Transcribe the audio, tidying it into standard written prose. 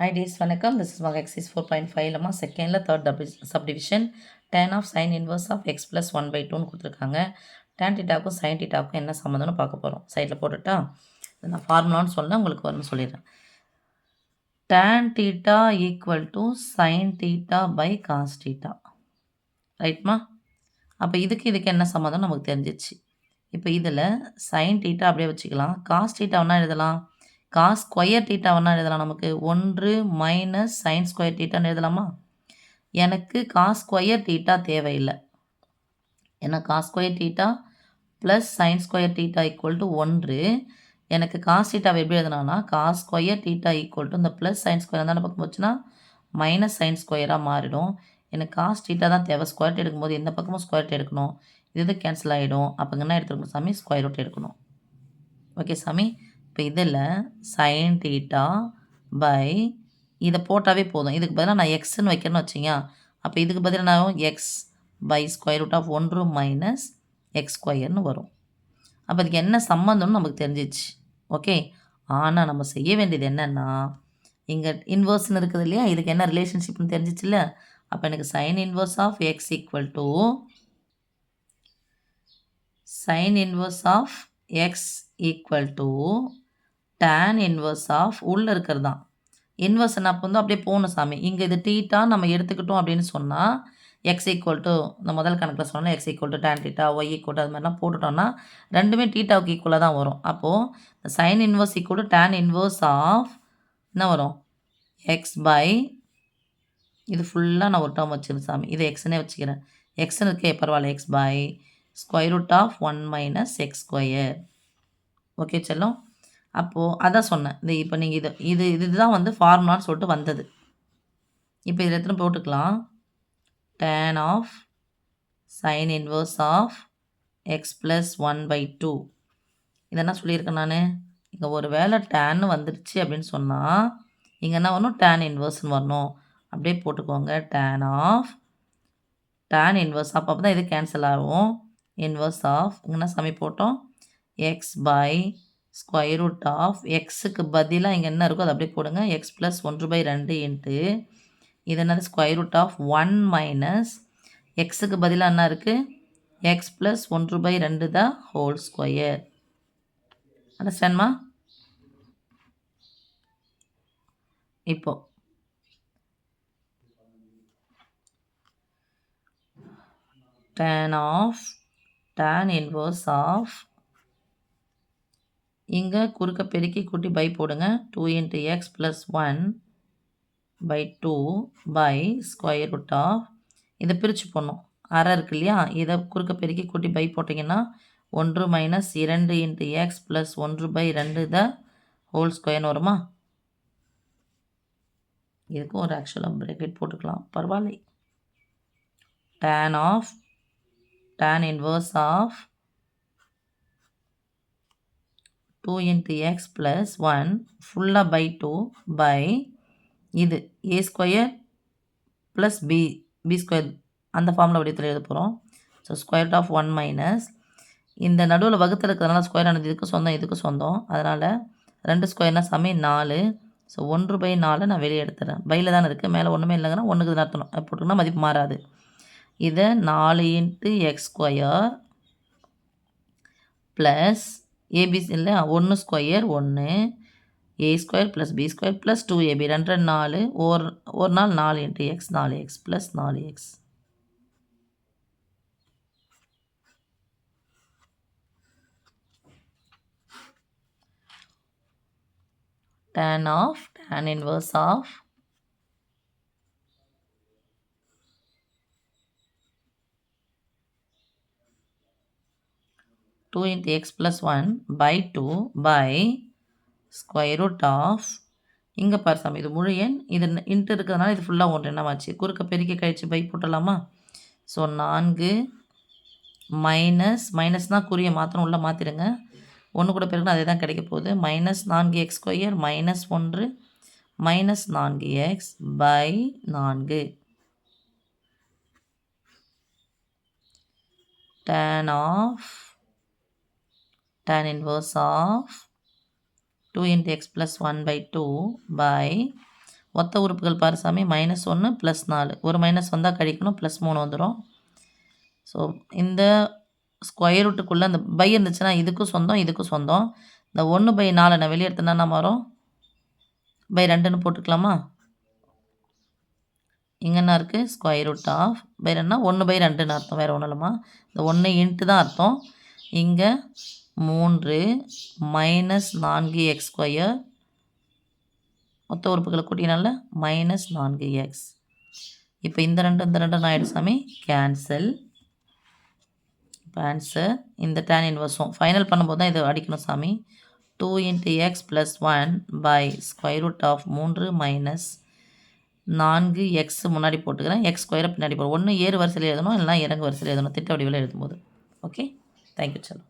Hi days, வணக்கம். This is Maga exercise 4.5 லமா செகண்டில் third subdivision tan of sine inverse of x plus 1/2ன்னு கொடுத்துருக்காங்க. tan தீட்டாவுக்கும் சைன் தீட்டாவுக்கும் என்ன சம்மந்தம்னு பார்க்க போகிறோம். சைடில் போட்டுட்டா நான் ஃபார்முலான்னு சொல்ல உங்களுக்கு வரும்னு சொல்லிடுறேன். tan theta equal to sine theta by cos theta, ரைட்மா? அப்போ இதுக்கு என்ன சம்மந்தம் நமக்கு தெரிஞ்சிச்சு. இப்போ இதில் சைன் தீட்டா அப்படியே வச்சுக்கலாம். காஸ் தீட்டாவனா எழுதலாம். காஸ் ஸ்கொயர் தீட்டாவனா எழுதலாம். நமக்கு 1 மைனஸ் சைன் ஸ்கொயர் தீட்டான்னு எழுதலாமா? எனக்கு காஸ் ஸ்கொயர் தீட்டா தேவையில்லை. ஏன்னா cos square theta plus sine square theta equal to 1. எனக்கு காஸ் தீட்டாவை எப்படி எழுதலாம்னா cos square theta equal to இந்த ப்ளஸ் சைன் ஸ்கொயர் அந்த பக்கம் போச்சுன்னா மைனஸ் சைன் ஸ்கொயராக மாறிடும். எனக்கு காஸ் தீட்டா தான் தேவை. ஸ்கொயர் ரூட் எடுக்கும்போது எந்த பக்கமும் ஸ்கொயர் ரூட் எடுக்கணும். இது கேன்சல் ஆகிடும். அப்போ என்ன எடுத்துக்கணும் சாமி? ஸ்கொயர் ரூட் எடுக்கணும். ஓகே சாமி. இப்போ இதில் சைன் தீட்டா பை இதை போட்டாவே போதும். இதுக்கு பதிலாக நான் எக்ஸ்ன்னு வைக்கிறேன்னு வச்சிங்க. அப்போ இதுக்கு பதிலாக நான் x by square root of 1 minus x ஸ்கொயர்னு வரும். அப்போ அதுக்கு என்ன சம்மந்தம்னு நமக்கு தெரிஞ்சிச்சு. ஓகே. ஆனால் நம்ம செய்ய வேண்டியது என்னென்னா இங்கே இன்வர்ஸ்னு இருக்குது இல்லையா, இதுக்கு என்ன ரிலேஷன்ஷிப்னு தெரிஞ்சிச்சுல்ல. அப்போ எனக்கு sine inverse of x equal to sine inverse of x equal to tan inverse of உள்ளே இருக்கிறது தான். இன்வர்ஸ் என்ன அப்போ அப்படியே போகணும் சாமி. இங்கே இது தீட்டா நம்ம எடுத்துக்கிட்டோம் அப்படின்னு சொன்னால் எக்ஸ் ஈக்குவல் டு இந்த முதல் கணக்கில் சொன்னால் x equal to tan theta, y equal to அது மாதிரிலாம் போட்டுட்டோம்னா ரெண்டுமே தீட்டாவுக்கு ஈக்குவலாக தான் வரும். அப்போது sine inverse equal to tan inverse of என்ன வரும்? எக்ஸ் பை இது ஃபுல்லாக நான் ஒரு டேர்ம் வச்சுருந்தேன் சாமி. இது எக்ஸ்னே வச்சுக்கிறேன். எக்ஸ்னு இருக்கே பரவாயில்ல. X by square root of 1 minus x square. Okay செல்லம். அப்போது அதான் சொன்னேன். இப்போ நீங்கள் இதுதான் வந்து ஃபார்முலான்னு சொல்லிட்டு வந்தது. இப்போ இதில் எத்தனை போட்டுக்கலாம்? tan of sine inverse of x plus 1/2. இதை என்ன சொல்லியிருக்கேன் நான்? இங்கே ஒரு வேளை டேன்னு வந்துடுச்சு அப்படின்னு சொன்னால் இங்கே என்ன வரணும்? tan இன்வர்ஸ்னு வரணும். அப்படியே போட்டுக்கோங்க. tan ஆஃப் tan இன்வர்ஸ் அப்போ தான் இது கேன்சல் ஆகும். இன்வர்ஸ் ஆஃப் இங்கே சமி போட்டோம் x by square root of எக்ஸுக்கு பதிலாக இங்கே என்ன இருக்கோ அதை அப்படியே போடுங்க. எக்ஸ் ப்ளஸ் 1/2 இன்ட்டு இது என்னது? ஸ்கொயர் ரூட் ஆஃப் 1 மைனஸ் எக்ஸுக்கு பதிலாக என்ன இருக்குது? X plus 1/2 the whole square. அண்டர்ஸ்டாண்ட்மா? இப்போ tan of tan inverse of இங்கே குறுக்க பெருக்கி கூட்டி பை போடுங்க. 2 into x plus 1/2 by square root of இதை பிரித்து போடணும். அரை இருக்கு இல்லையா, இதை குறுக்க பெருக்கி கூட்டி பை போட்டிங்கன்னா 1 minus 2 into x plus 1/2 the whole ஸ்கொயர்னு வருமா? இதுக்கும் ஒரு ஆக்சுவலாக பிரேக்கெட் போட்டுக்கலாம், பரவாயில்லை. tan of tan inverse of 2 into x plus 1 ஃபுல்லாக பை 2 பை இது a square plus B square அந்த ஃபார்மில் வடிவத்தில் எழுத போகிறோம். ஸோ ஸ்கொயர் ஆஃப் 1 மைனஸ் இந்த நடுவில் வகுத்தில் இருக்கிறதுனால ஸ்கொயர் ஆனது இதுக்கு சொந்தம் இதுக்கு சொந்தம். அதனால் 2 ஸ்கொயர்னா சமி 4. ஸோ 1/4 நான் வெளியே எடுத்துறேன். பையில் தானே இருக்குது, மேலே ஒன்றுமே இல்லைங்கன்னா 1க்கு நடத்தணும். போட்டுங்கன்னா மதிப்பு மாறாது. இதை 4 into x square plus ABC இல்லை 1 square 1 A square plus B square plus 2ab 2 4 ஒரு நாள் 4 into x 4x plus 4x. tan of tan inverse of two into x plus 1/2 by square root of இங்கே பாரு சாமி இது முழு எண், இது இன்ட்டு இருக்கிறதுனால இது ஃபுல்லாக ஒன்று என்னவாச்சு, குறுக்க பெருக்கி கழிச்சு பை போட்டலாமா? ஸோ 4 மைனஸ்னால் குறியை மாற்றணும், உள்ளே மாற்றிடுங்க. 1 கூட பெருக்குனா அதே தான் கிடைக்க போகுது. Minus 4x square minus 1 minus 4x by 4 tan of tan inverse of 2 into x plus 1/2 by மொத்த உறுப்புகள் பாரு சாமி -1 + 4 ஒரு மைனஸ் வந்தால் கழிக்கணும் +3 வந்துடும். ஸோ இந்த ஸ்கொயர் ரூட்டுக்குள்ளே அந்த பை இருந்துச்சுன்னா இதுக்கும் சொந்தம் இதுக்கும் சொந்தம். இந்த 1/4 நான் வெளியே எடுத்தேன்னா என்ன வரும் /2ன்னு போட்டுக்கலாமா? இங்கே என்ன இருக்குது ஸ்கொயர் ரூட் ஆஃப் /2ன்னா 1/2ன்னு அர்த்தம், வேறு ஒன்றும் இல்லைம்மா. இந்த 1 இன்ட்டு தான் அர்த்தம். இங்கே 3 - 4x², மொத்த உறுப்புகளை கூட்டினால -4x. இப்போ இந்த ரெண்டும் ஆயிடும் சாமி, கேன்சல். இப்போ ஆன்சர் இந்த tan இன்வர்ஸும் ஃபைனல் பண்ணும்போது தான் இது அடிக்கணும் சாமி. 2 × x + 1/√3 - 4x முன்னாடி போட்டுக்கிறேன், x² பின்னாடி போடுறேன். ஒன்று ஏறு வரிசையில் எழுதணும், இல்லைனா இறங்கு வரிசையில் எழுதணும், திட்ட வடிவில் எழுதும்போது. ஓகே, தேங்க்யூ செல்லம்.